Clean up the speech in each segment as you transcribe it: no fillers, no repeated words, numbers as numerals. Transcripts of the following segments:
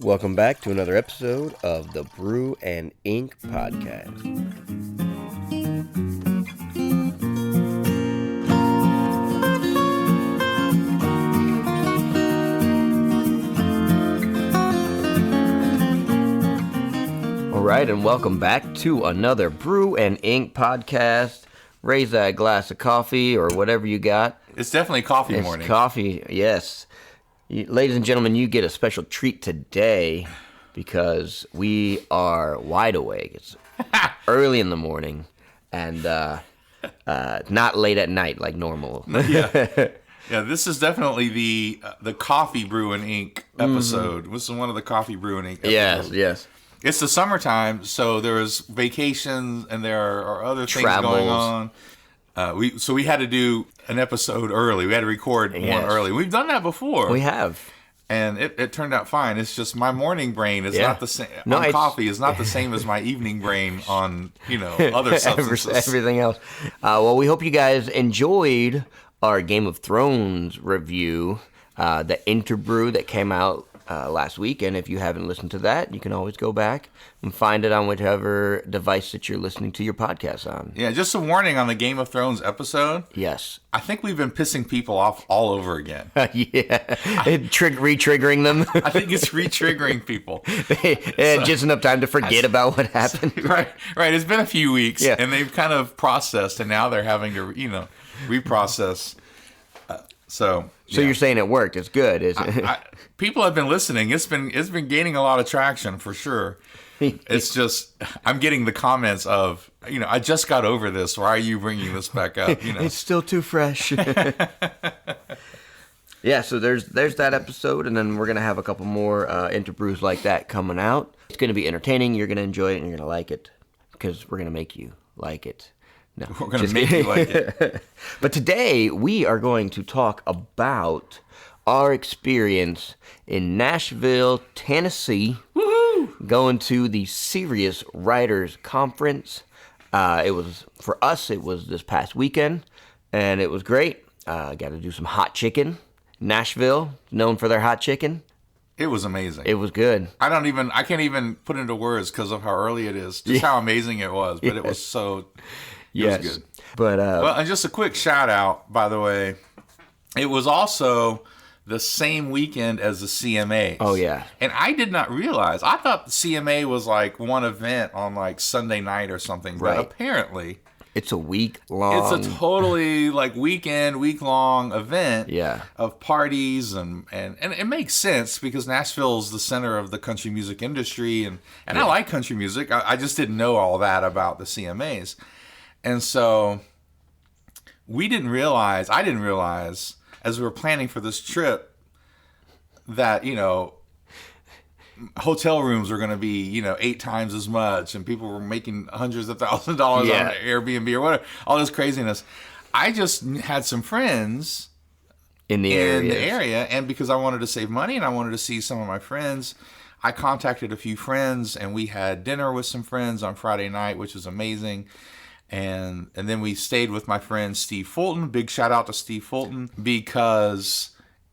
Welcome back to another episode of the Brew and Ink podcast. All right, and welcome back to another Brew and Ink podcast. Raise that glass of coffee or whatever you got. It's definitely coffee morning. It's coffee, yes. Ladies and gentlemen, you get a special treat today because we are wide awake. It's early in the morning and not late at night like normal. Yeah, this is definitely the Coffee Brew and Ink episode. This is one of the Coffee Brew and Ink episodes. Yes. It's the summertime, so there's vacations and there are other things Travels. going on. We had to do an episode early. We had to record one early. We've done that before. We have. And it turned out fine. It's just my morning brain is not the same. Coffee is not the same as my evening brain on, other substances. Everything else. Well, we hope you guys enjoyed our Game of Thrones review, the Interbrew that came out last week. And if you haven't listened to that, you can always go back and find it on whichever device that you're listening to your podcast on. Yeah, just a warning on the Game of Thrones episode. Yes. I think we've been pissing people off all over again. Re-triggering them. I think it's re-triggering people. They had just enough time to forget about what happened. Right. It's been a few weeks, and they've kind of processed, and now they're having to, reprocess. So you're saying it worked? It's good, isn't it? People have been listening. It's been gaining a lot of traction for sure. It's just I'm getting the comments of I just got over this. Why are you bringing this back up? It's still too fresh. Yeah. So there's that episode, and then we're gonna have a couple more interbrews like that coming out. It's gonna be entertaining. You're gonna enjoy it, and you're gonna like it because we're gonna make you like it. No, we're going to make you like it. But today, we are going to talk about our experience in Nashville, Tennessee, going to the Serious Writers Conference. For us, it was this past weekend, and it was great. Got to do some hot chicken. Nashville, known for their hot chicken. It was amazing. It was good. I can't even put into words because of how early it is, just how amazing it was. But it was so... Yes. It was good. But, well, and just a quick shout out, by the way. It was also the same weekend as the CMAs. Oh, yeah. And I did not realize. I thought the CMA was like one event on like Sunday night or something. Right. But apparently... It's a week-long... It's a totally like week-long event of parties. And it makes sense because Nashville's the center of the country music industry. And I like country music. I just didn't know all that about the CMAs. And so I didn't realize, as we were planning for this trip, that, hotel rooms are going to be, 8 times as much, and people were making hundreds of thousands of dollars on Airbnb or whatever, all this craziness. I just had some friends in the area, and because I wanted to save money and I wanted to see some of my friends, I contacted a few friends, and we had dinner with some friends on Friday night, which was amazing. And then we stayed with my friend Steve Fulton. Big shout out to Steve Fulton, because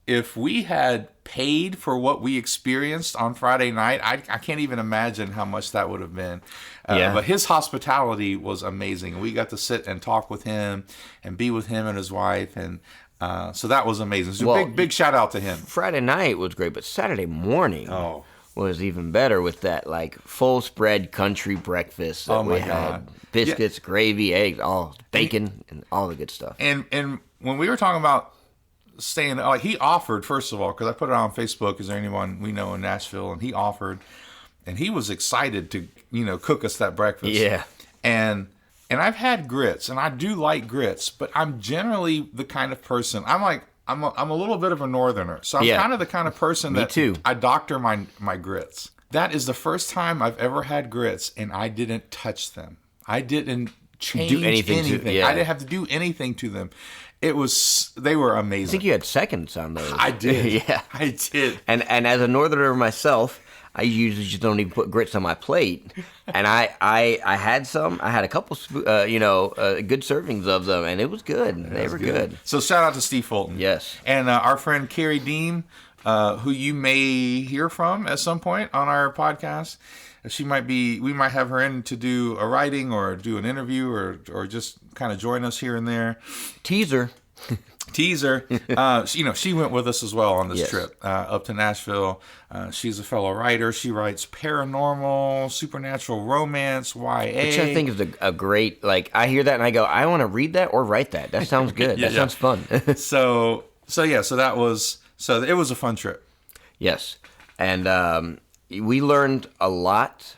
if we had paid for what we experienced on Friday night, I can't even imagine how much that would have been. But his hospitality was amazing. We got to sit and talk with him and be with him and his wife. And so that was amazing. So big shout out to him. Friday night was great, but Saturday morning was even better with that like full spread country breakfast that we had. Biscuits, gravy, eggs, bacon, and all the good stuff. And when we were talking about staying, like he offered, first of all, because I put it on Facebook, is there anyone we know in Nashville? And he offered, and he was excited to, cook us that breakfast. Yeah. And I've had grits, and I do like grits, but I'm generally the kind of person, I'm a little bit of a northerner. So I'm kind of the kind of person that too. I doctor my grits. That is the first time I've ever had grits, and I didn't touch them. I didn't change anything. I didn't have to do anything to them. They were amazing. I think you had seconds on those. I did. I did. And as a northerner myself, I usually just don't even put grits on my plate. And I had some. I had a couple, good servings of them, and it was good. They were good. So shout out to Steve Fulton. Yes. And our friend Carrie Dean who you may hear from at some point on our podcast. We might have her in to do a writing or do an interview or just kind of join us here and there. Teaser. She went with us as well on this Yes. trip up to Nashville. She's a fellow writer. She writes paranormal, supernatural romance, YA. Which I think is a great, like, I hear that and I go, I want to read that or write that. That sounds good. That sounds fun. So it was a fun trip. Yes. And we learned a lot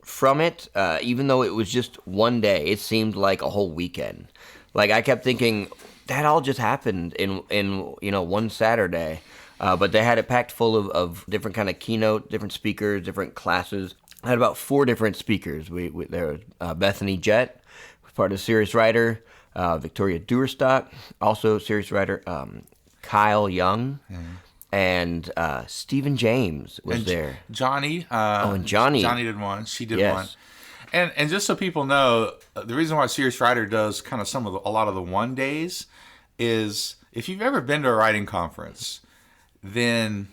from it, even though it was just one day. It seemed like a whole weekend. Like, I kept thinking, that all just happened in one Saturday. But they had it packed full of different kind of keynote, different speakers, different classes. I had about 4 different speakers. There was Bethany Jett, part of Serious Writer, Victoria Duerstock, also Serious Writer, Kyle Young, and Stephen James was there. Johnny. And Johnny. Johnny did one. She did Yes. one. And just so people know, the reason why Serious Writer does kind of a lot of the one days is if you've ever been to a writing conference, then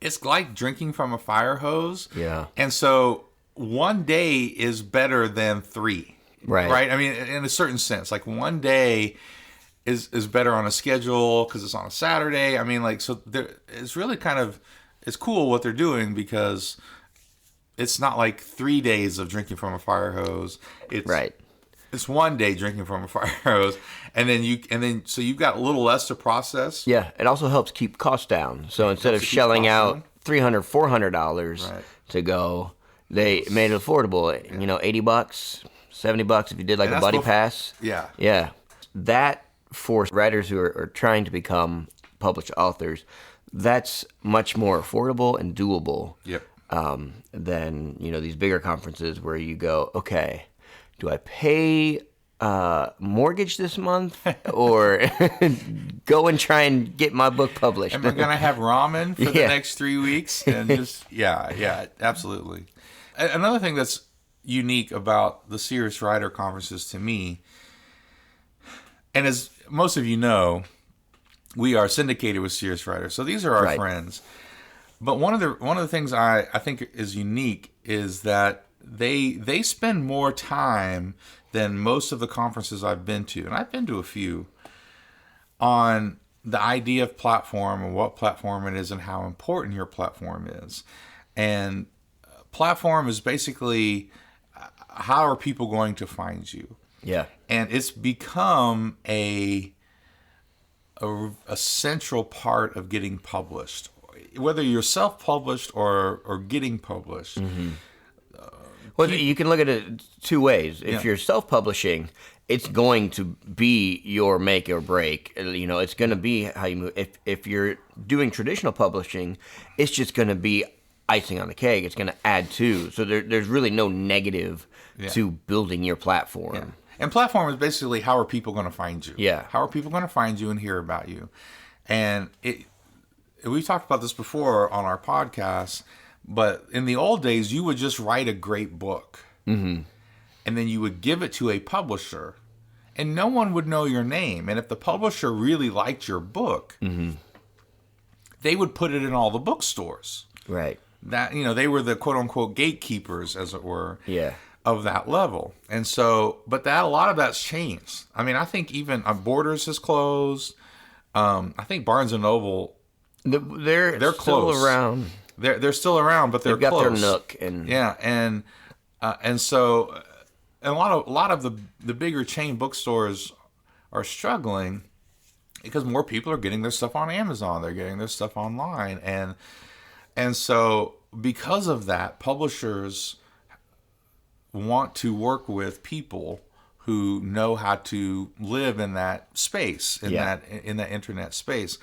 it's like drinking from a fire hose. Yeah. And so one day is better than 3. Right. Right? I mean, in a certain sense, like one day is better on a schedule because it's on a Saturday. I mean, like, so it's really it's cool what they're doing because it's not like 3 days of drinking from a fire hose. It's Right. It's one day drinking from a fire hose, so you've got a little less to process. Yeah, it also helps keep costs down. So instead of shelling out $300, $400 to go, they made it affordable. Yeah. $80, $70 if you did like a buddy pass. Yeah. Yeah. That for writers who are trying to become published authors, that's much more affordable and doable. Yep. Than these bigger conferences where you go, okay, do I pay mortgage this month or go and try and get my book published? Am I going to have ramen for the next 3 weeks? And just yeah, absolutely. Another thing that's unique about the Serious Writer conferences to me, and as most of you know, we are syndicated with Serious Writer, so these are our friends. But one of the things I think is unique is that they spend more time than most of the conferences I've been to, and I've been to a few, on the idea of platform and what platform it is and how important your platform is. And platform is basically how are people going to find you? Yeah. And it's become a central part of getting published. Whether you're self-published or getting published. Mm-hmm. Well, you can look at it 2 ways. If you're self-publishing, it's going to be your make or break. It's going to be how you move. If you're doing traditional publishing, it's just going to be icing on the cake. It's going to add to. So there's really no negative to building your platform. Yeah. And platform is basically how are people going to find you? Yeah. How are people going to find you and hear about you? And we've talked about this before on our podcast, but in the old days, you would just write a great book. Mm-hmm. And then you would give it to a publisher, and no one would know your name. And if the publisher really liked your book, they would put it in all the bookstores. Right. That they were the quote unquote gatekeepers, as it were. Yeah. Of that level. And so, but a lot of that's changed. I mean, I think even Borders has closed. I think Barnes and Noble. They're still close. Around. They're still around, but they've got close. Their nook and so a lot of the bigger chain bookstores are struggling because more people are getting their stuff on Amazon. They're getting their stuff online, and so because of that, publishers want to work with people who know how to live in that space, in that internet space.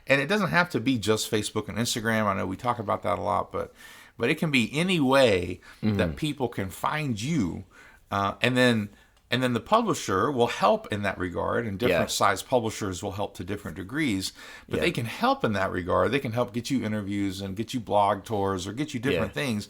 And it doesn't have to be just Facebook and Instagram. I know we talk about that a lot, but it can be any way that people can find you, and then the publisher will help in that regard. And different size publishers will help to different degrees, but they can help in that regard. They can help get you interviews and get you blog tours or get you different things.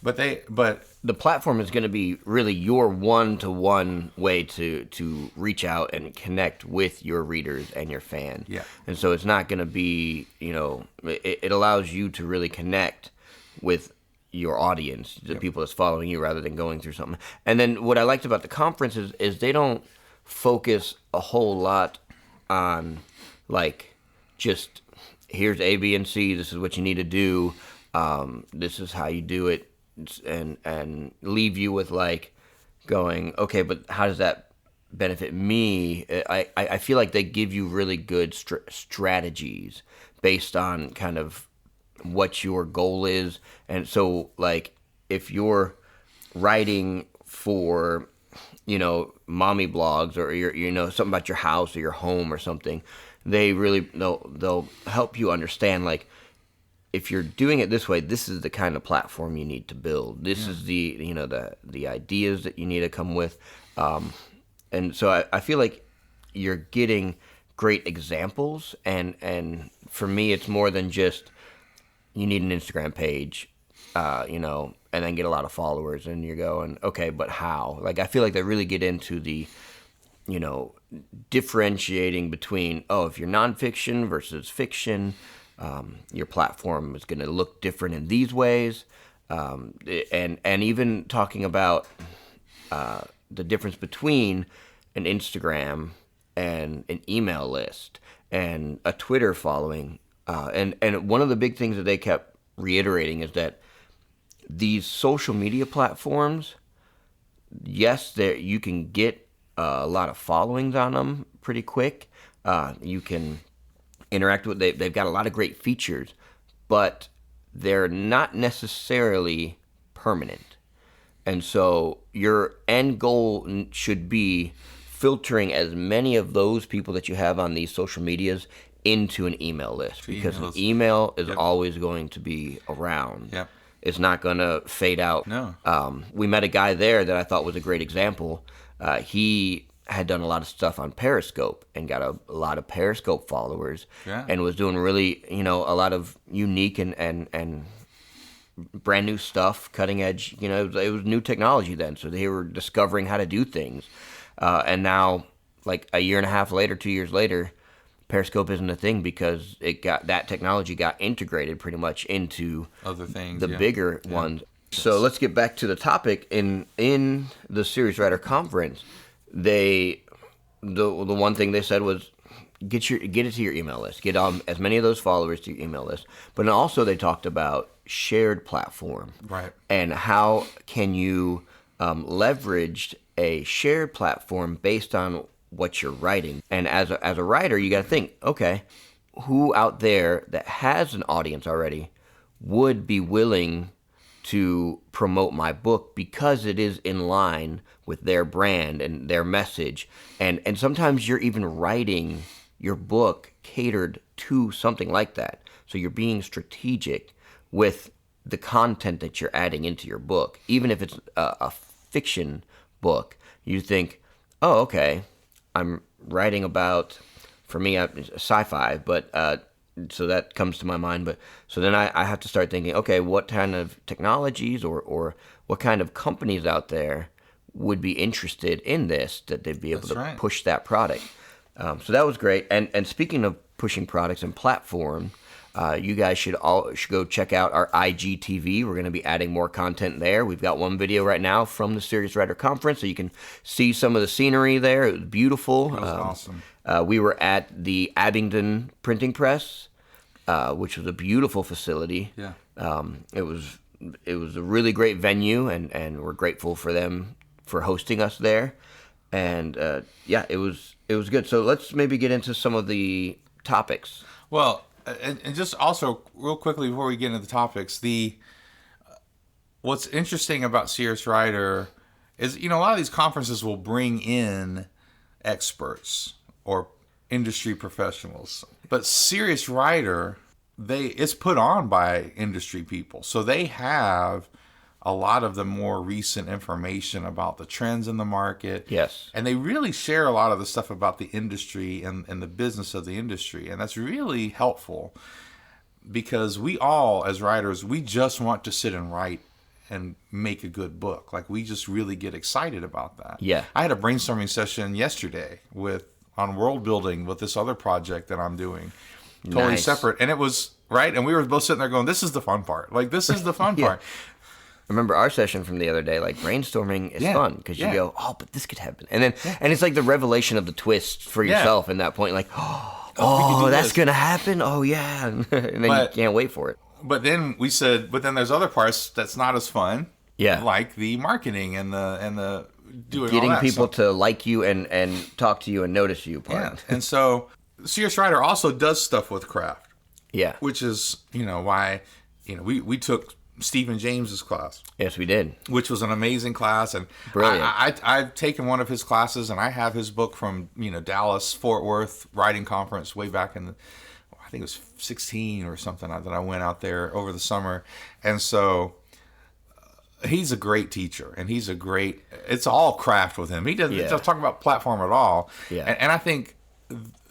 But the platform is going to be really your one-to-one way to reach out and connect with your readers and your fan. Yeah. And so it's not going to be, it allows you to really connect with your audience, the people that's following you, rather than going through something. And then what I liked about the conference is they don't focus a whole lot on, like, just here's A, B, and C, this is what you need to do, this is how you do it, and leave you with, like, going, okay, but how does that benefit me? I feel like they give you really good strategies based on kind of what your goal is. And so, like, if you're writing for, mommy blogs, or you're, something about your house or your home or something, they'll help you understand, like, if you're doing it this way, this is the kind of platform you need to build. This is the the ideas that you need to come with, and so I feel like you're getting great examples. And for me, it's more than just you need an Instagram page, and then get a lot of followers, and you're going, okay, but how? Like, I feel like they really get into the differentiating between, if you're nonfiction versus fiction. Your platform is going to look different in these ways, and even talking about the difference between an Instagram and an email list and a Twitter following, and one of the big things that they kept reiterating is that these social media platforms, yes, you can get a lot of followings on them pretty quick. You can interact with. They've got a lot of great features, but they're not necessarily permanent. And so your end goal should be filtering as many of those people that you have on these social medias into an email list, because an email is always going to be around. Yep. It's not going to fade out. No. We met a guy there that I thought was a great example. He had done a lot of stuff on Periscope and got a lot of Periscope followers, and was doing really, a lot of unique and brand new stuff, cutting edge. It was new technology then, so they were discovering how to do things. And now, like a year and a half later, 2 years later, Periscope isn't a thing because that technology got integrated pretty much into other things, the bigger ones. So let's get back to the topic. In the Series Writer Conference, the one thing they said was get it to your email list. Get as many of those followers to your email list. But then also they talked about shared platform, right? And how can you leverage a shared platform based on what you're writing. And as a writer, you got to think, okay, who out there that has an audience already would be willing to promote my book because it is in line with their brand and their message. And sometimes you're even writing your book catered to something like that. So you're being strategic with the content that you're adding into your book. Even if it's a fiction book, you think, oh, okay, I'm writing about, for me, sci-fi, but so that comes to my mind. But so then I have to start thinking, okay, what kind of technologies or what kind of companies out there would be interested in this, that they'd be able to push that product. So that was great. And speaking of pushing products and platform, you guys should go check out our IGTV. We're going to be adding more content there. We've got one video right now from the Serious Writer Conference, so you can see some of the scenery there. It was beautiful. It was awesome. We were at the Abingdon Printing Press, which was a beautiful facility. Yeah. It was a really great venue, and we're grateful for them for hosting us there. And it was good. So let's maybe get into some of the topics. Well, and just also real quickly before we get into the topics, what's interesting about Serious Writer is, a lot of these conferences will bring in experts or industry professionals, but Serious Writer, it's put on by industry people, so they have a lot of the more recent information about the trends in the market. Yes. And they really share a lot of the stuff about the industry and the business of the industry. And that's really helpful because we all, as writers, we just want to sit and write and make a good book. Like, we just really get excited about that. Yeah. I had a brainstorming session yesterday on world building with this other project that I'm doing, totally Nice. separate. And it was right. And we were both sitting there going, "This is the fun part. Like, this is the fun part." Remember our session from the other day? Like, brainstorming is fun because you go, "Oh, but this could happen," and then and it's like the revelation of the twist for yourself in that point. Like, oh, that's gonna happen. Oh yeah, and then you can't wait for it. But then we said, but then there's other parts that's not as fun. Yeah. Like the marketing and the doing Getting all that people stuff. to like you and talk to you and notice you part. Yeah. And so Serious Writer also does stuff with craft. Yeah. Which is, why, we took Stephen James's class. Yes, we did. Which was an amazing class. And Brilliant. I've taken one of his classes, and I have his book from, Dallas, Fort Worth writing conference way back in I think it was 16 or something that I went out there over the summer. And so he's a great teacher, and it's all craft with him. He doesn't talk about platform at all. Yeah. And I think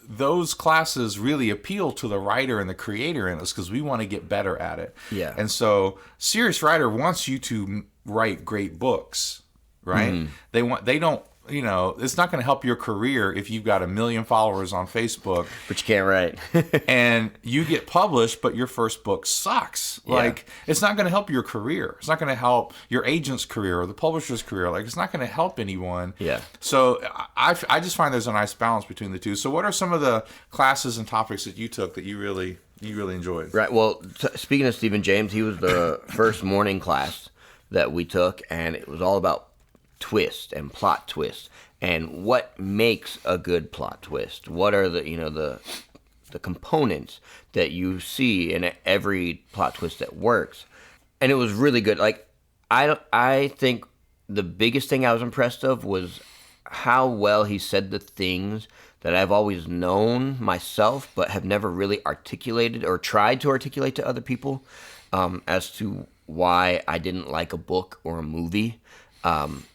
those classes really appeal to the writer and the creator in us because we want to get better at it. Yeah. And so Serious Writer wants you to write great books, right? Mm-hmm. They don't, it's not going to help your career if you've got 1 million followers on Facebook. But you can't write. And you get published, but your first book sucks. Yeah. Like, it's not going to help your career. It's not going to help your agent's career or the publisher's career. Like, it's not going to help anyone. Yeah. So I just find there's a nice balance between the two. So what are some of the classes and topics that you took that you really enjoyed? Right. Well, speaking of Stephen James, he was the first morning class that we took, and it was all about twist and plot twist and what makes a good plot twist. What are the components that you see in every plot twist that works? And it was really good. Like, I think the biggest thing I was impressed of was how well he said the things that I've always known myself but have never really articulated or tried to articulate to other people, as to why I didn't like a book or a movie.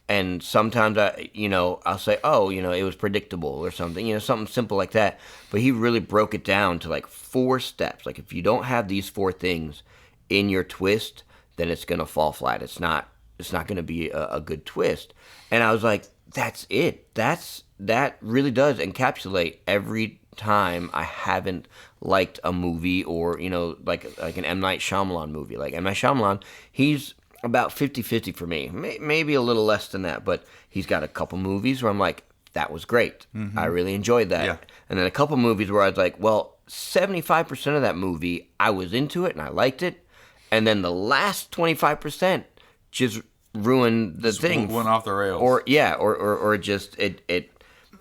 And sometimes I'll say, it was predictable or something, something simple like that. But he really broke it down to like 4 steps. Like, if you don't have these 4 things in your twist, then it's going to fall flat. It's not going to be a good twist. And I was like, that's it. That really does encapsulate every time I haven't liked a movie or, like an M. Night Shyamalan movie. Like, M. Night Shyamalan, he's about 50-50 for me. Maybe a little less than that, but he's got a couple movies where I'm like, that was great. Mm-hmm. I really enjoyed that. Yeah. And then a couple movies where I was like, well, 75% of that movie, I was into it and I liked it. And then the last 25% just ruined the thing. Went off the rails. Or just it.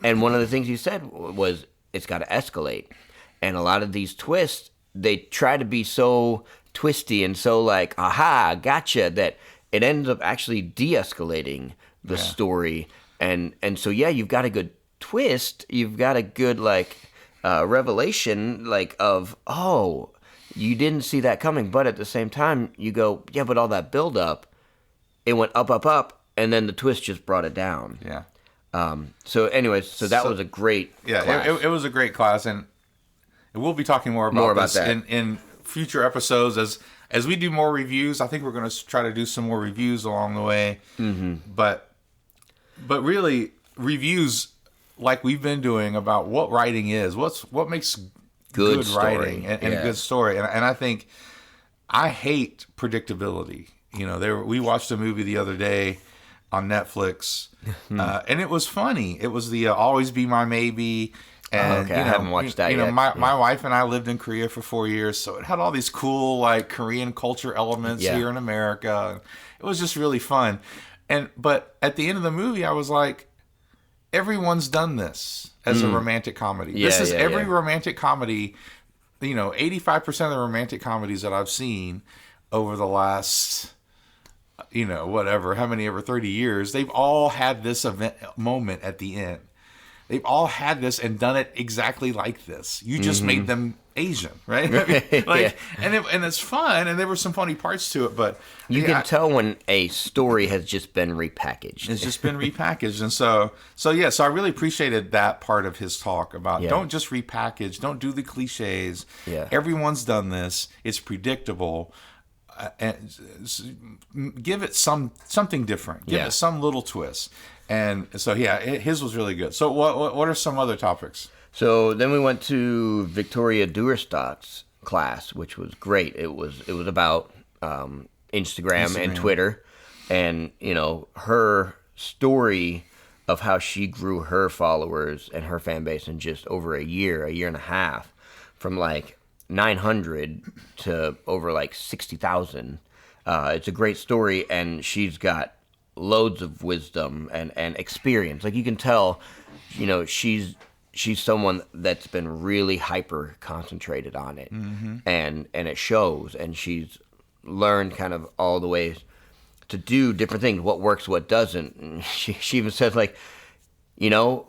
And one of the things he said was, it's got to escalate. And a lot of these twists, they try to be so twisty and so like, aha, gotcha, that it ends up actually de-escalating the story. And so, you've got a good twist. You've got a good, revelation, of, oh, you didn't see that coming. But at the same time, you go, yeah, but all that build-up, it went up, up, up, and then the twist just brought it down. Yeah. So that was a great class. It was a great class, and we'll be talking more about this that in future episodes as we do more reviews. I think we're going to try to do some more reviews along the way. Mm-hmm. But really, reviews like we've been doing about what writing is, what makes good writing and a good story. And I think I hate predictability. We watched a movie the other day on Netflix, and it was funny. It was the Always Be My Maybe. And, I haven't watched that yet. My wife and I lived in Korea for 4 years, so it had all these cool Korean culture elements here in America. It was just really fun. But at the end of the movie, I was like, everyone's done this as a romantic comedy. This is every romantic comedy. 85% of the romantic comedies that I've seen over the last, ever 30 years, they've all had this moment at the end. They've all had this and done it exactly like this. You just made them Asian, right? And it's fun, and there were some funny parts to it, but you can tell when a story has just been repackaged. It's just been repackaged, and so I really appreciated that part of his talk about don't just repackage, don't do the cliches. Yeah. Everyone's done this. It's predictable. and give it something different. Give it some little twist. And so his was really good. So what are some other topics? So then we went to Victoria Duerstock's class, which was great. It was about Instagram and Twitter, and her story of how she grew her followers and her fan base in just over a year and a half, from like 900 to over like 60,000. It's a great story, and she's got loads of wisdom and experience. Like, you can tell, she's someone that's been really hyper concentrated on it, and it shows. And she's learned kind of all the ways to do different things, what works, what doesn't. And she even says, like,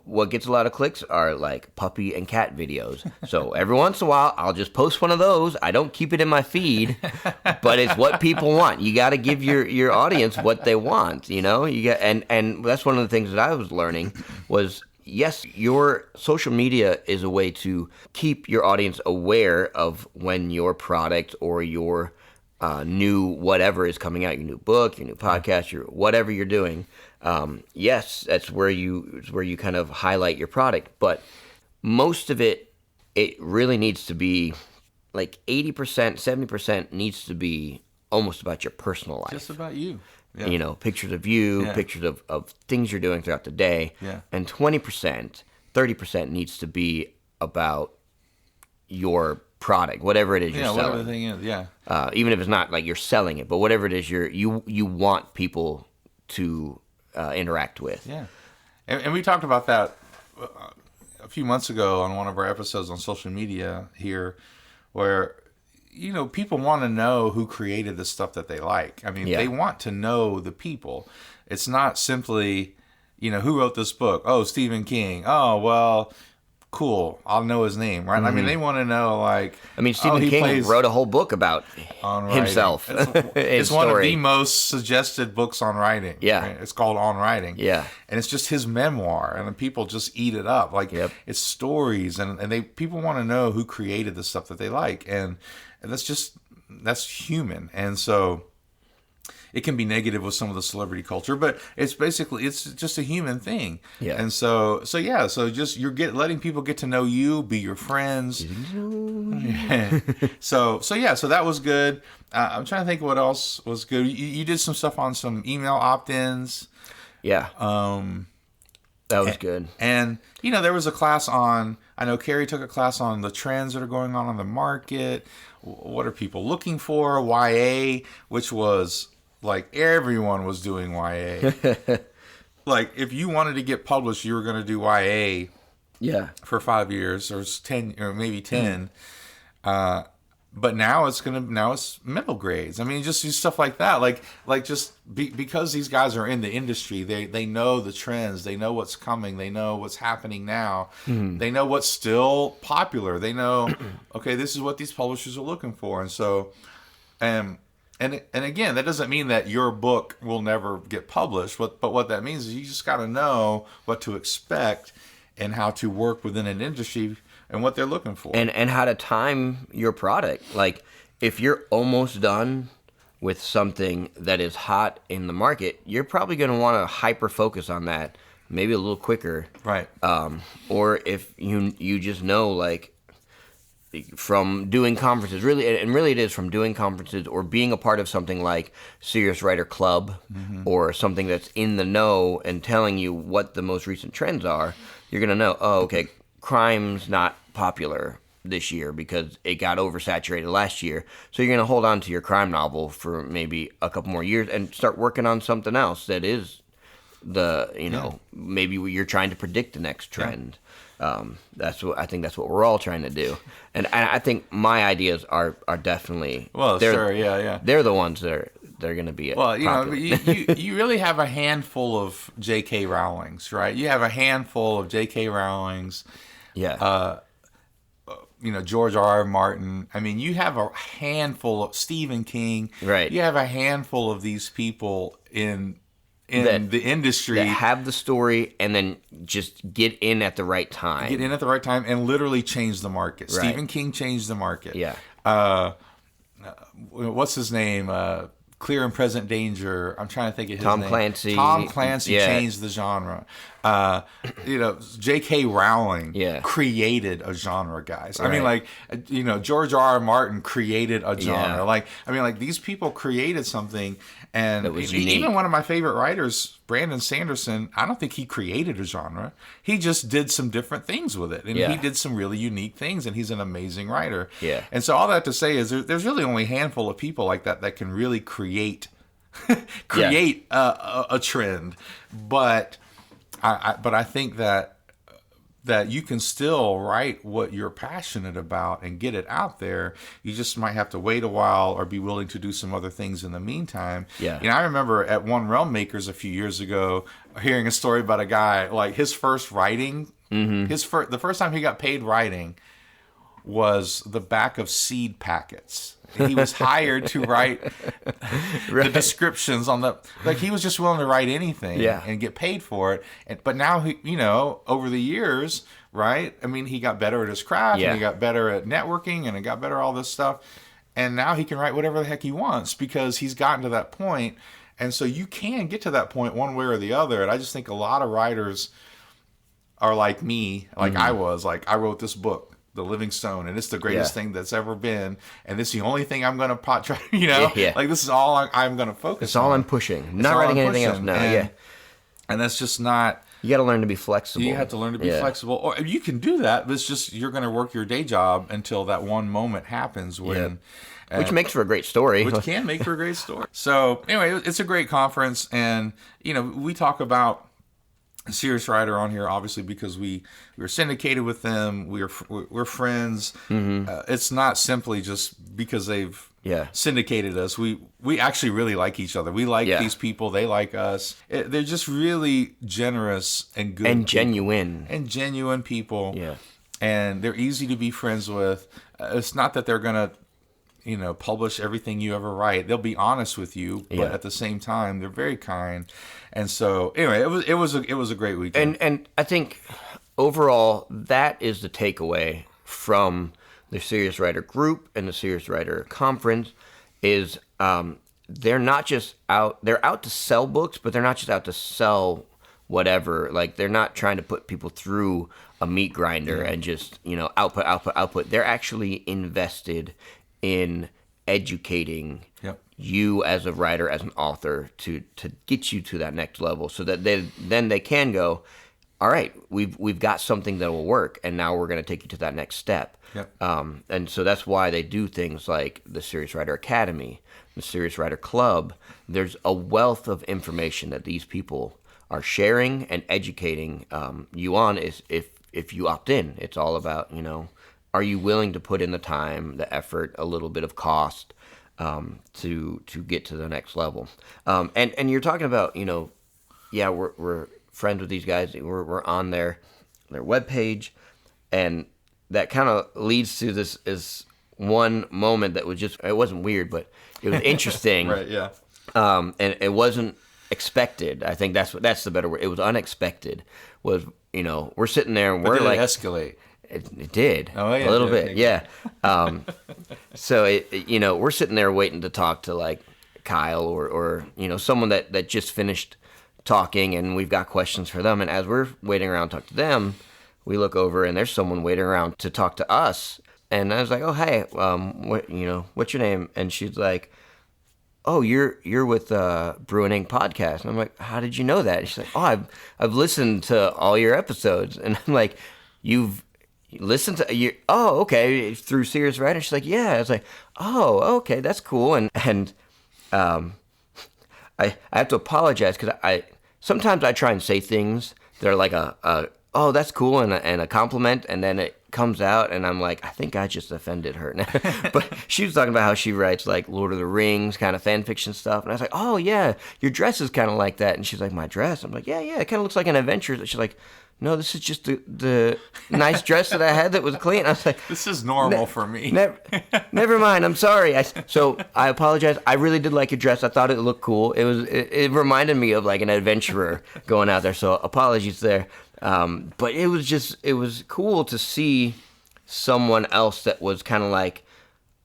what gets a lot of clicks are like puppy and cat videos. So every once in a while, I'll just post one of those. I don't keep it in my feed, but it's what people want. You got to give your audience what they want. And that's one of the things that I was learning was, yes, your social media is a way to keep your audience aware of when your product or your new whatever is coming out, your new book, your new podcast, your whatever you're doing. Yes, that's where you kind of highlight your product, but most of it really needs to be like 80%, 70% needs to be almost about your personal life. Just about you. Yeah. Pictures of you, pictures of things you're doing throughout the day. Yeah. And 20%, 30% needs to be about your product, whatever it is you're selling. Whatever the thing is, even if it's not like you're selling it, but whatever it is you want people to interact with. Yeah. And we talked about that a few months ago on one of our episodes on social media here, where people want to know who created the stuff that they like. I mean, they want to know the people. It's not simply, who wrote this book? Oh, Stephen King. Oh, well, cool. I'll know his name, right? Mm-hmm. I mean, they want to know, like... Stephen King wrote a whole book about himself. It's one of the most suggested books on writing. Yeah. Right? It's called On Writing. Yeah. And it's just his memoir, and people just eat it up. Like, it's stories, and people want to know who created the stuff that they like. And that's human. And so it can be negative with some of the celebrity culture, but it's just a human thing. Yeah. And so just letting people get to know you, be your friends. So that was good. I'm trying to think what else was good. You did some stuff on some email opt-ins. Yeah. That was good. And, there was a class on, I know Carrie took a class on the trends that are going on the market. What are people looking for? YA, which was like everyone was doing YA. Like, if you wanted to get published, you were going to do YA for 5 years or 10 or maybe 10. But now it's middle grades. I mean, just stuff like that. Because these guys are in the industry, they know the trends, they know what's coming, they know what's happening now, they know what's still popular, they know, okay, this is what these publishers are looking for, and so, and again, that doesn't mean that your book will never get published. But what that means is you just got to know what to expect and how to work within an industry and what they're looking for. And how to time your product. Like, if you're almost done with something that is hot in the market, you're probably going to want to hyper focus on that maybe a little quicker. Right. Or if you just know, like, from doing conferences, really it is from doing conferences or being a part of something like Serious Writer Club, or something that's in the know and telling you what the most recent trends are. You're going to know, okay, crime's not popular this year because it got oversaturated last year. So you're going to hold on to your crime novel for maybe a couple more years and start working on something else that is maybe you're trying to predict the next trend. I think that's what we're all trying to do. And I think my ideas are definitely, they're the ones that they're going to be you really have a handful of J.K. Rowlings, right? You have a handful of J.K. Rowlings. Yeah. George R.R. Martin. I mean, you have a handful of Stephen King. Right. You have a handful of these people in the industry that have the story and then just get in at the right time. And literally change the market. Right. Stephen King changed the market. Yeah. what's his name? Clear and Present Danger. I'm trying to think of his name. Tom Clancy changed the genre. J.K. Rowling created a genre, guys. Right. I mean, like, George R.R. Martin created a genre. Yeah. These people created something. And even one of my favorite writers, Brandon Sanderson, I don't think he created a genre. He just did some different things with it. And he did some really unique things, and he's an amazing writer. Yeah. And so all that to say is there's really only a handful of people like that can really create a trend. But I think that you can still write what you're passionate about and get it out there. You just might have to wait a while or be willing to do some other things in the meantime. Yeah. I remember at One Realm Makers a few years ago hearing a story about a guy, like his first writing, the first time he got paid writing was the back of seed packets. He was hired to write the descriptions on he was just willing to write anything and get paid for it. But now, over the years, right? I mean, he got better at his craft and he got better at networking and he got better at all this stuff. And now he can write whatever the heck he wants because he's gotten to that point. And so you can get to that point one way or the other. And I just think a lot of writers are like me, like I was. Like, I wrote this book, The Living Stone, and it's the greatest thing that's ever been, and it's the only thing I'm going to try, like this is all I'm going to focus on. It's all I'm pushing. Not writing anything else. No, and that's just not... You got to learn to be flexible. You have to learn to be flexible. Or you can do that, but it's just you're going to work your day job until that one moment happens when... Which makes for a great story. Which can make for a great story. So, anyway, it's a great conference, and, we talk about Serious Writer on here, obviously, because we were syndicated with them. We're friends. It's not simply just because they've syndicated us. We actually really like each other. We like these people. They like us. They're just really generous and good and people. genuine people. Yeah, and they're easy to be friends with. It's not that they're gonna publish everything you ever write. They'll be honest with you, but at the same time, they're very kind. And so, anyway, it was a great weekend. And I think overall, that is the takeaway from the Serious Writer group and the Serious Writer conference is they're not just out. They're out to sell books, but they're not just out to sell whatever. Like, they're not trying to put people through a meat grinder and just output. They're actually invested in educating you as a writer, as an author, to get you to that next level, so that they can go, all right, we've got something that will work, and now we're going to take you to that next step. And so that's why they do things like the Serious Writer Academy, the Serious Writer Club. There's a wealth of information that these people are sharing and educating you on. Is if you opt in, it's all about are you willing to put in the time, the effort, a little bit of cost to get to the next level? And you're talking about, we're friends with these guys. We're on their webpage, and that kind of leads to this one moment that was it wasn't weird, but it was interesting. Right, yeah. And it wasn't expected. I think that's the better word. It was unexpected. We're sitting there and we're did like... it escalate? It did. Oh, yeah, a little bit, yeah. So we're sitting there waiting to talk to like Kyle or someone that just finished talking, and we've got questions for them. And as we're waiting around to talk to them, we look over and there's someone waiting around to talk to us. And I was like, "Oh, hey, what's your name?" And she's like, "Oh, you're with Brew and Ink podcast." And I'm like, "How did you know that?" And she's like, "Oh, I've listened to all your episodes." And I'm like, "You've listened to you? Oh, okay, through Serious Writer?" She's like, "Yeah." I was like, "Oh, okay, that's cool." And I have to apologize because sometimes I try and say things that are like oh, that's cool, and a compliment, and then it comes out, and I'm like, I think I just offended her. But she was talking about how she writes like Lord of the Rings kind of fan fiction stuff, and I was like, "Oh yeah, your dress is kind of like that." And she's like, "My dress?" I'm like, "Yeah, it kind of looks like an adventure." She's like, "No, this is just the nice dress that I had that was clean." I was like, "This is normal for me." Never mind. I'm sorry. So I apologize. I really did like your dress. I thought it looked cool. It reminded me of like an adventurer going out there. So apologies there. But it was cool to see someone else that was kind of like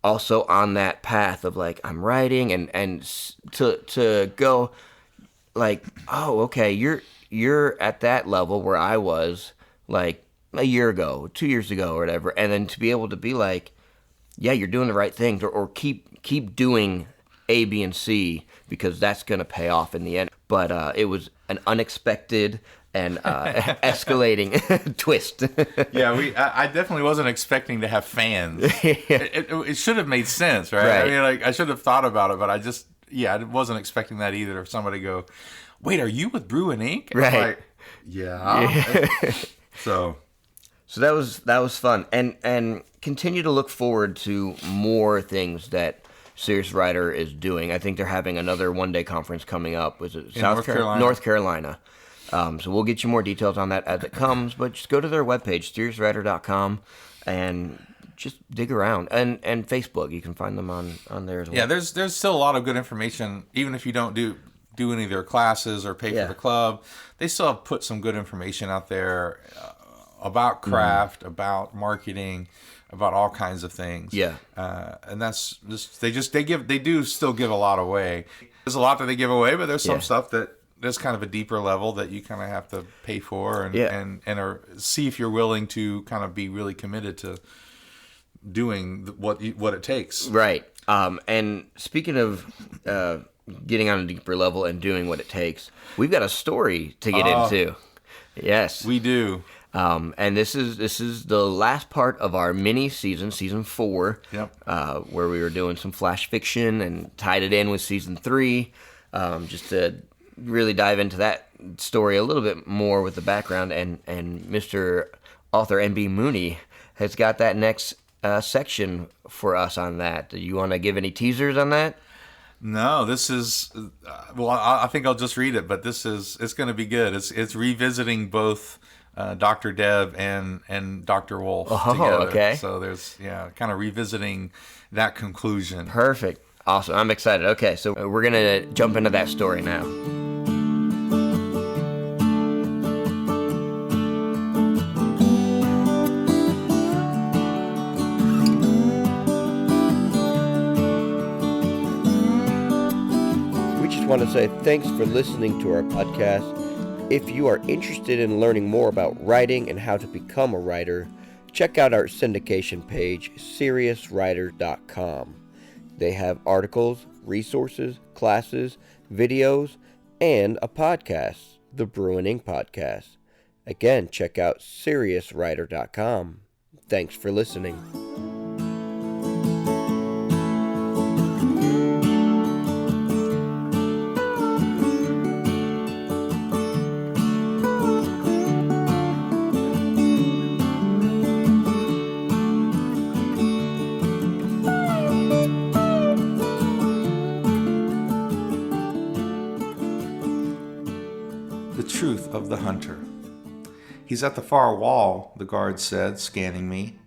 also on that path of like I'm writing to go like, oh, okay, you're at that level where I was like a year ago, 2 years ago, or whatever, and then to be able to be like, yeah, you're doing the right things, or keep doing A, B, and C because that's gonna pay off in the end. But it was an unexpected and escalating twist. Yeah, I definitely wasn't expecting to have fans. It should have made sense, right? I mean, like I should have thought about it, but I wasn't expecting that either. If somebody go, wait, are you with Brew and Ink? And right. I'm like, yeah. So that was fun, and continue to look forward to more things that Serious Writer is doing. I think they're having another one-day conference coming up. Was it North Carolina? North Carolina. So we'll get you more details on that as it comes, but just go to their webpage, seriouswriter.com, and just dig around. And Facebook, you can find them on there as well. Yeah, there's still a lot of good information, even if you don't do any of their classes or pay for the club. They still have put some good information out there about craft, about marketing, about all kinds of things. Yeah. And that's just they do still give a lot away. There's a lot that they give away, but there's some stuff that there's kind of a deeper level that you kind of have to pay for and see if you're willing to kind of be really committed to doing what it takes. Right. And speaking of getting on a deeper level and doing what it takes, we've got a story to get into. Yes, we do. And this is the last part of our mini season 4. Yep. Where we were doing some flash fiction and tied it in with season 3, just to really dive into that story a little bit more with the background. And Mr. Author MB Mooney has got that next section for us on that. Do you want to give any teasers on that? No, this is I think I'll just read it, but it's going to be good. It's revisiting both Dr. Deb and Dr. Wolfe together. Okay. So there's kind of revisiting that conclusion. Perfect. Awesome. I'm excited. Okay, so we're going to jump into that story now. Want to say thanks for listening to our podcast. If you are interested in learning more about writing and how to become a writer, check out our syndication page, seriouswriter.com. They have articles, resources, classes, videos, and a podcast, the Brew and Ink Podcast. Again, check out seriouswriter.com. Thanks for listening. Truth of the hunter. He's at the far wall, the guard said, scanning me.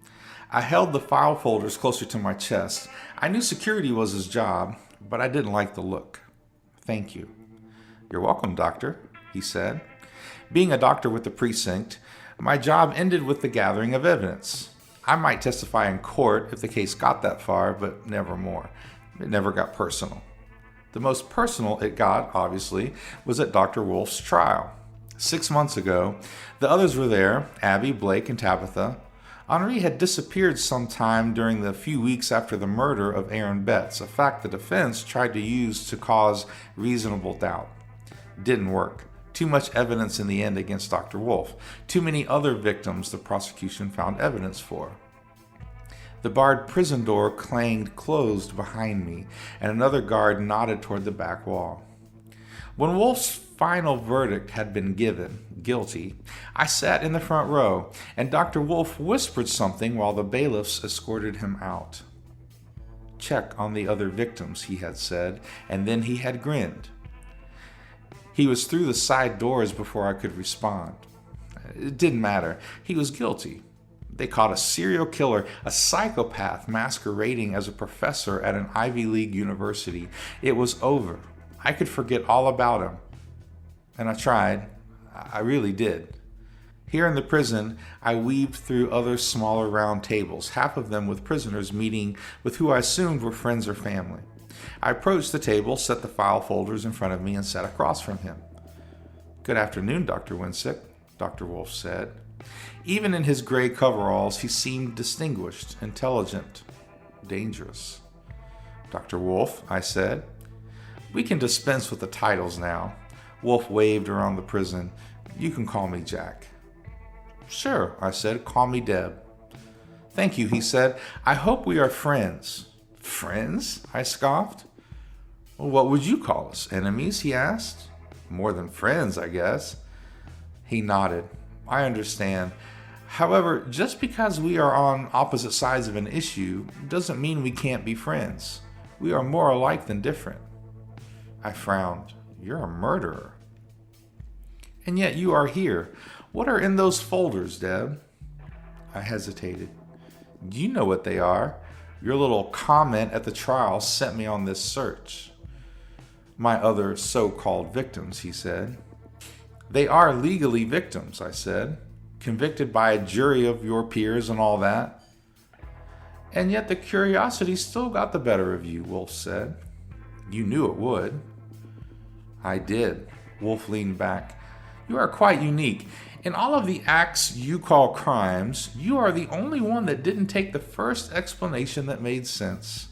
I held the file folders closer to my chest. I knew security was his job, but I didn't like the look. Thank you. You're welcome, doctor, he said. Being a doctor with the precinct, my job ended with the gathering of evidence. I might testify in court if the case got that far, but never more. It never got personal. The most personal it got, obviously, was at Dr. Wolfe's trial. 6 months ago, the others were there, Abby, Blake, and Tabitha. Henri had disappeared sometime during the few weeks after the murder of Aaron Betts, a fact the defense tried to use to cause reasonable doubt. Didn't work. Too much evidence in the end against Dr. Wolfe. Too many other victims the prosecution found evidence for. The barred prison door clanged closed behind me, and another guard nodded toward the back wall. When Wolfe's final verdict had been given, guilty, I sat in the front row, and Dr. Wolfe whispered something while the bailiffs escorted him out. Check on the other victims, he had said, and then he had grinned. He was through the side doors before I could respond. It didn't matter. He was guilty. They caught a serial killer, a psychopath masquerading as a professor at an Ivy League university. It was over. I could forget all about him. And I tried. I really did. Here in the prison, I weaved through other smaller round tables, half of them with prisoners meeting with who I assumed were friends or family. I approached the table, set the file folders in front of me, and sat across from him. "Good afternoon, Dr. Wincek," Dr. Wolfe said. Even in his gray coveralls, he seemed distinguished, intelligent, dangerous. "Dr. Wolfe," I said. "We can dispense with the titles now." Wolfe waved around the prison. "You can call me Jack." "Sure," I said. "Call me Deb." "Thank you," he said. "I hope we are friends." "Friends?" I scoffed. "Well, what would you call us? Enemies?" he asked. "More than friends, I guess." He nodded. "I understand. However, just because we are on opposite sides of an issue doesn't mean we can't be friends. We are more alike than different." I frowned. "You're a murderer." "And yet you are here. What are in those folders, Deb?" I hesitated. "You know what they are. Your little comment at the trial sent me on this search." "My other so-called victims," he said. "They are legally victims," I said. "Convicted by a jury of your peers and all that." "And yet the curiosity still got the better of you," Wolfe said. "You knew it would." "I did." Wolfe leaned back. "You are quite unique. In all of the acts you call crimes, you are the only one that didn't take the first explanation that made sense.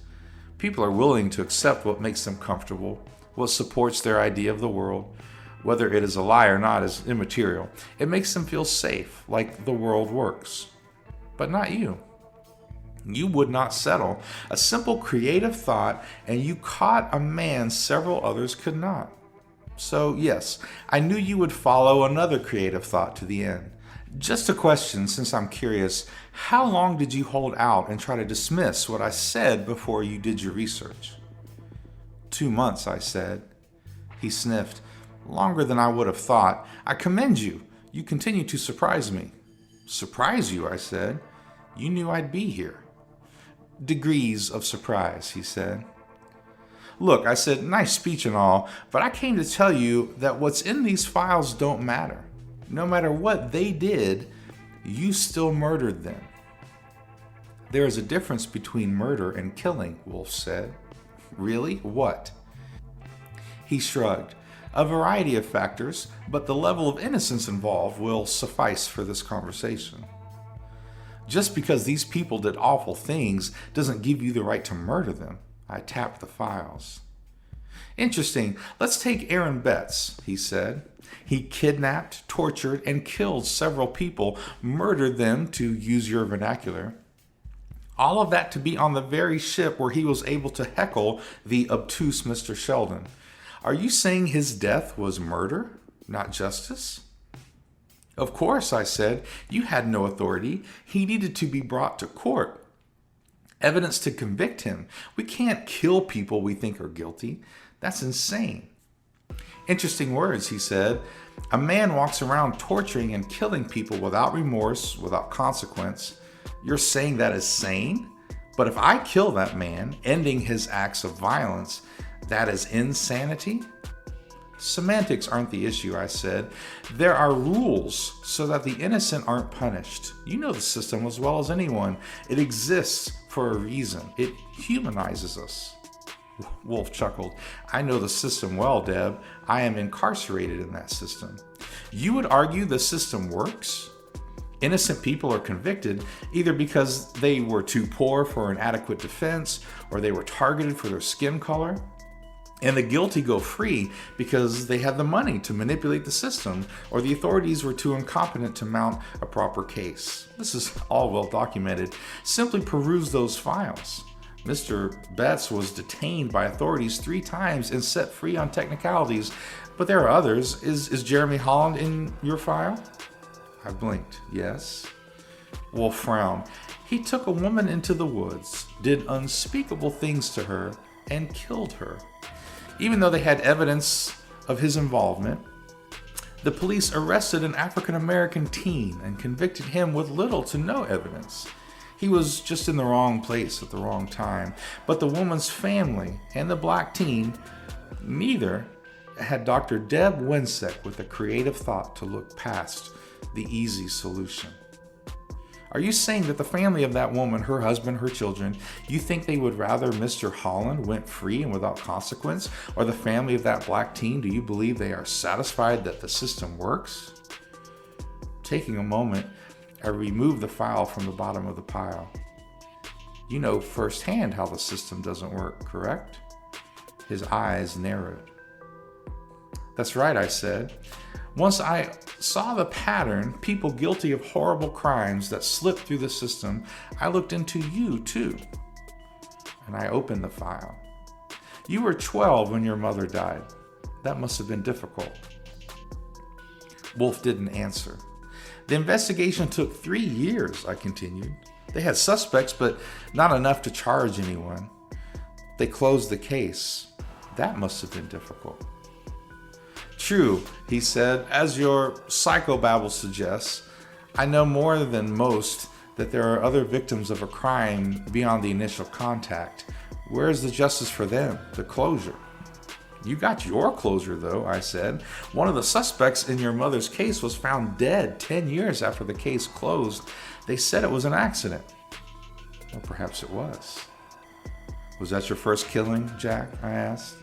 People are willing to accept what makes them comfortable, what supports their idea of the world. Whether it is a lie or not is immaterial. It makes them feel safe, like the world works. But not you. You would not settle. A simple creative thought, and you caught a man several others could not. So yes, I knew you would follow another creative thought to the end. Just a question, since I'm curious, how long did you hold out and try to dismiss what I said before you did your research?" 2 months, I said. He sniffed. "Longer than I would have thought. I commend you. You continue to surprise me." "Surprise you?" I said. "You knew I'd be here." "Degrees of surprise," he said. "Look," I said, "nice speech and all, but I came to tell you that what's in these files don't matter. No matter what they did, you still murdered them." "There is a difference between murder and killing," Wolfe said. "Really? What?" He shrugged. "A variety of factors, but the level of innocence involved will suffice for this conversation. Just because these people did awful things doesn't give you the right to murder them." I tapped the files. "Interesting. Let's take Aaron Betts," he said. "He kidnapped, tortured, and killed several people, murdered them, to use your vernacular. All of that to be on the very ship where he was able to heckle the obtuse Mr. Sheldon. Are you saying his death was murder, not justice?" "Of course," I said. "You had no authority. He needed to be brought to court. Evidence to convict him. We can't kill people we think are guilty. That's insane." "Interesting words," he said. "A man walks around torturing and killing people without remorse, without consequence. You're saying that is sane? But if I kill that man, ending his acts of violence, that is insanity?" "Semantics aren't the issue," I said. "There are rules so that the innocent aren't punished. You know the system as well as anyone. It exists for a reason. It humanizes us." Wolfe chuckled. "I know the system well, Deb. I am incarcerated in that system." "You would argue the system works? Innocent people are convicted either because they were too poor for an adequate defense or they were targeted for their skin color. And the guilty go free because they had the money to manipulate the system, or the authorities were too incompetent to mount a proper case. This is all well documented. Simply peruse those files. Mr. Betts was detained by authorities 3 times and set free on technicalities, but there are others. Is Jeremy Holland in your file?" I blinked. "Yes." Wolfe frowned. "He took a woman into the woods, did unspeakable things to her, and killed her. Even though they had evidence of his involvement, the police arrested an African-American teen and convicted him with little to no evidence. He was just in the wrong place at the wrong time. But the woman's family and the black teen, neither had Dr. Deb Wincek with a creative thought to look past the easy solution. Are you saying that the family of that woman, her husband, her children, you think they would rather Mr. Holland went free and without consequence? Or the family of that black teen, do you believe they are satisfied that the system works? Taking a moment, I removed the file from the bottom of the pile. You know firsthand how the system doesn't work, correct? His eyes narrowed. That's right, I said. Once I saw the pattern, people guilty of horrible crimes that slip through the system, I looked into you too. And I opened the file. You were 12 when your mother died. That must have been difficult. Wolfe didn't answer. The investigation took 3 years, I continued. They had suspects, but not enough to charge anyone. They closed the case. That must have been difficult. True, he said, as your psychobabble suggests, I know more than most that there are other victims of a crime beyond the initial contact. Where is the justice for them, the closure? You got your closure, though, I said. One of the suspects in your mother's case was found dead 10 years after the case closed. They said it was an accident. Well, perhaps it was. Was that your first killing, Jack? I asked.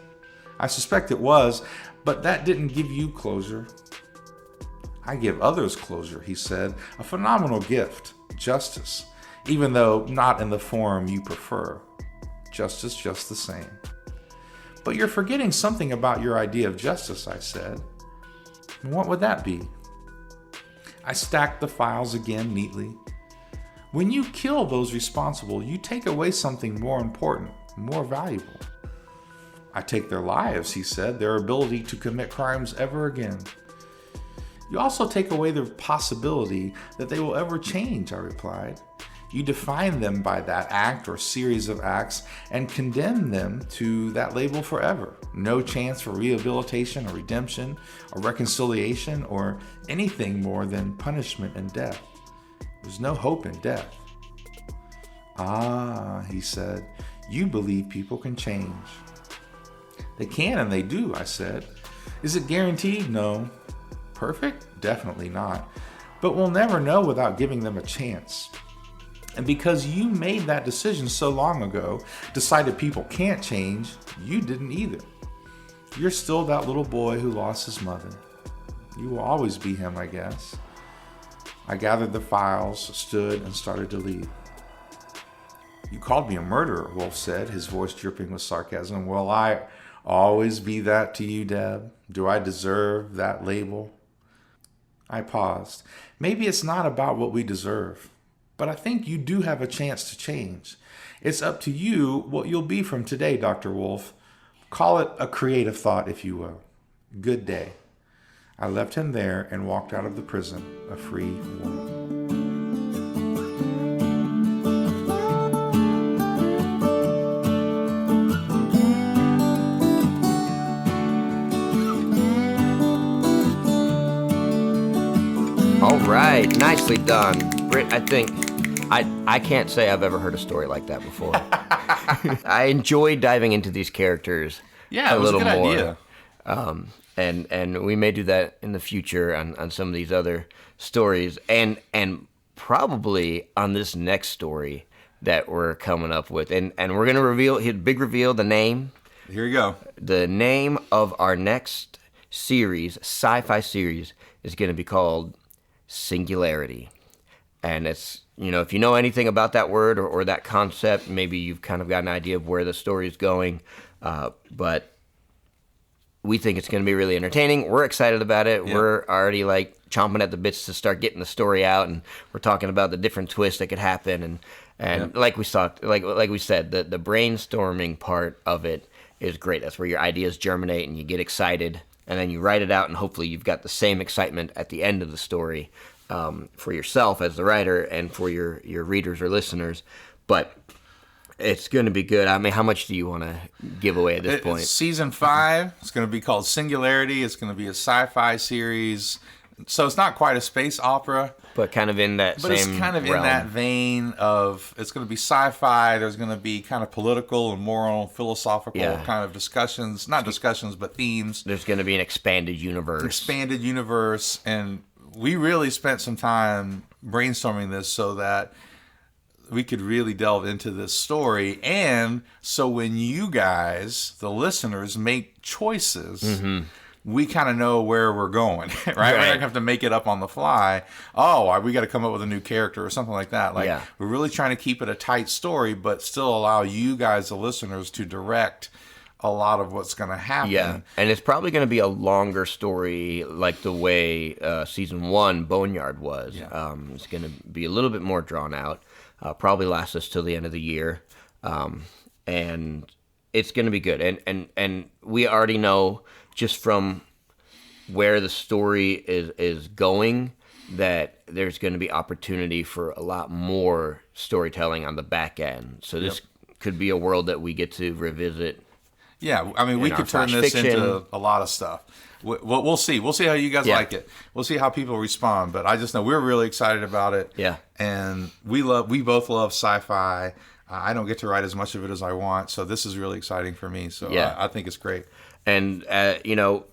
I suspect it was, but that didn't give you closure. I give others closure, he said, a phenomenal gift, justice, even though not in the form you prefer. Justice just the same. But you're forgetting something about your idea of justice, I said. And what would that be? I stacked the files again neatly. When you kill those responsible, you take away something more important, more valuable. I take their lives, he said, their ability to commit crimes ever again. You also take away the possibility that they will ever change, I replied. You define them by that act or series of acts and condemn them to that label forever. No chance for rehabilitation or redemption or reconciliation or anything more than punishment and death. There's no hope in death. Ah, he said, you believe people can change. They can and they do, I said. Is it guaranteed? No. Perfect? Definitely not. But we'll never know without giving them a chance. And because you made that decision so long ago, decided people can't change, you didn't either. You're still that little boy who lost his mother. You will always be him, I guess. I gathered the files, stood, and started to leave. You called me a murderer, Wolfe said, his voice dripping with sarcasm. Will I always be that to you, Deb? Do I deserve that label? I paused. Maybe it's not about what we deserve, but I think you do have a chance to change. It's up to you what you'll be from today, Dr. Wolfe. Call it a creative thought, if you will. Good day. I left him there and walked out of the prison, a free woman. All right, nicely done. Britt, I think I can't say I've ever heard a story like that before. I enjoy diving into these characters Yeah, a it was little a good more. idea. And we may do that in the future on some of these other stories, and probably on this next story that we're coming up with. And we're gonna reveal big reveal, the name. Here you go. The name of our next series, sci-fi series, is gonna be called Singularity. And it's, if you know anything about that word or that concept, maybe you've kind of got an idea of where the story is going. But we think it's going to be really entertaining. We're excited about it. Yeah. We're already chomping at the bits to start getting the story out, and we're talking about the different twists that could happen. And like we said, the brainstorming part of it is great. That's where your ideas germinate and you get excited, and then you write it out, and hopefully you've got the same excitement at the end of the story for yourself as the writer and for your readers or listeners. But it's going to be good. I mean, how much do you want to give away at this point? It's season 5. It's going to be called Singularity. It's going to be a sci-fi series. So it's not quite a space opera. But kind of in that But same it's kind of realm. in that vein of, it's going to be sci-fi. There's going to be kind of political and moral, philosophical kind of discussions. Not discussions, but themes. There's going to be an expanded universe. Expanded universe. And we really spent some time brainstorming this so that we could really delve into this story. And so when you guys, the listeners, make choices, we kind of know where we're going, right? We don't have to make it up on the fly. Oh, we got to come up with a new character or something like that. Like, we're really trying to keep it a tight story, but still allow you guys, the listeners, to direct a lot of what's going to happen. Yeah, and it's probably going to be a longer story like the way season 1 Boneyard was. Yeah. It's going to be a little bit more drawn out. Probably last us till the end of the year. And it's going to be good. And we already know just from where the story is going that there's going to be opportunity for a lot more storytelling on the back end. So this could be a world that we get to revisit. Yeah, I mean, we could turn this into a lot of stuff. We'll see. We'll see how you guys like it. We'll see how people respond. But I just know we're really excited about it. Yeah. And we both love sci-fi. I don't get to write as much of it as I want, so this is really exciting for me. So I think it's great. And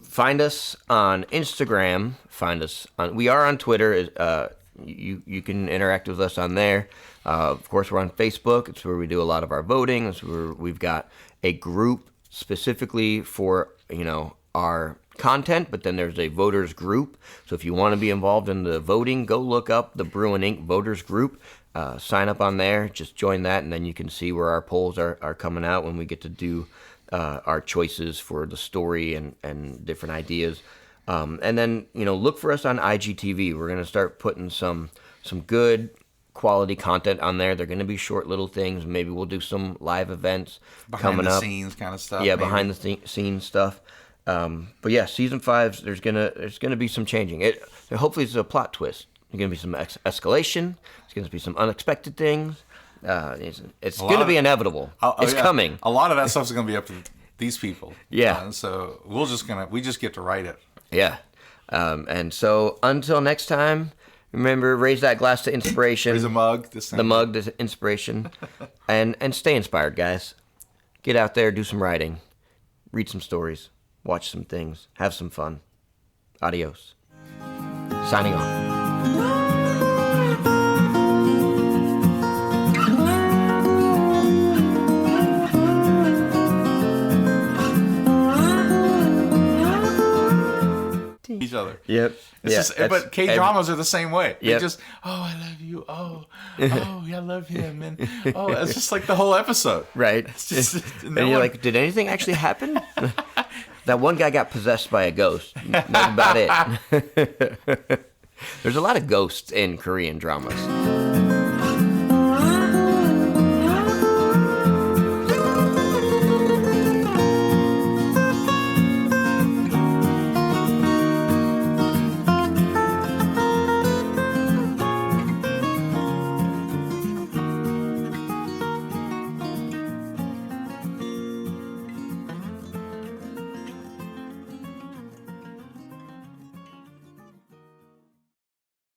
find us on Instagram. We are on Twitter. You can interact with us on there. Of course, we're on Facebook. It's where we do a lot of our voting. It's where we've got a group specifically for our content, but then there's a voters group. So if you want to be involved in the voting, go look up the Brew and Ink voters group. Sign up on there. Just join that, and then you can see where our polls are coming out when we get to do our choices for the story and different ideas. And then look for us on IGTV. We're gonna start putting some good quality content on there. They're gonna be short little things. Maybe we'll do some live events coming up. Behind the scenes kind of stuff. Yeah, maybe. Behind the scenes stuff. But yeah, season 5, there's gonna be some changing. Hopefully it's a plot twist. There's gonna be some escalation. There's gonna be some unexpected things. It's gonna be inevitable. It's coming. A lot of that stuff's gonna be up to these people. Yeah. So we just get to write it. Yeah. And so until next time, remember, raise that glass to inspiration. Raise a mug. The mug to inspiration. and stay inspired, guys. Get out there, do some writing, read some stories, watch some things, have some fun. Adios. Signing off. Each other. Yep. But K-dramas are the same way. Yep. They just, I love you. I love him. And it's just like the whole episode. Right. And you're like, did anything actually happen? That one guy got possessed by a ghost. That's about it. There's a lot of ghosts in Korean dramas.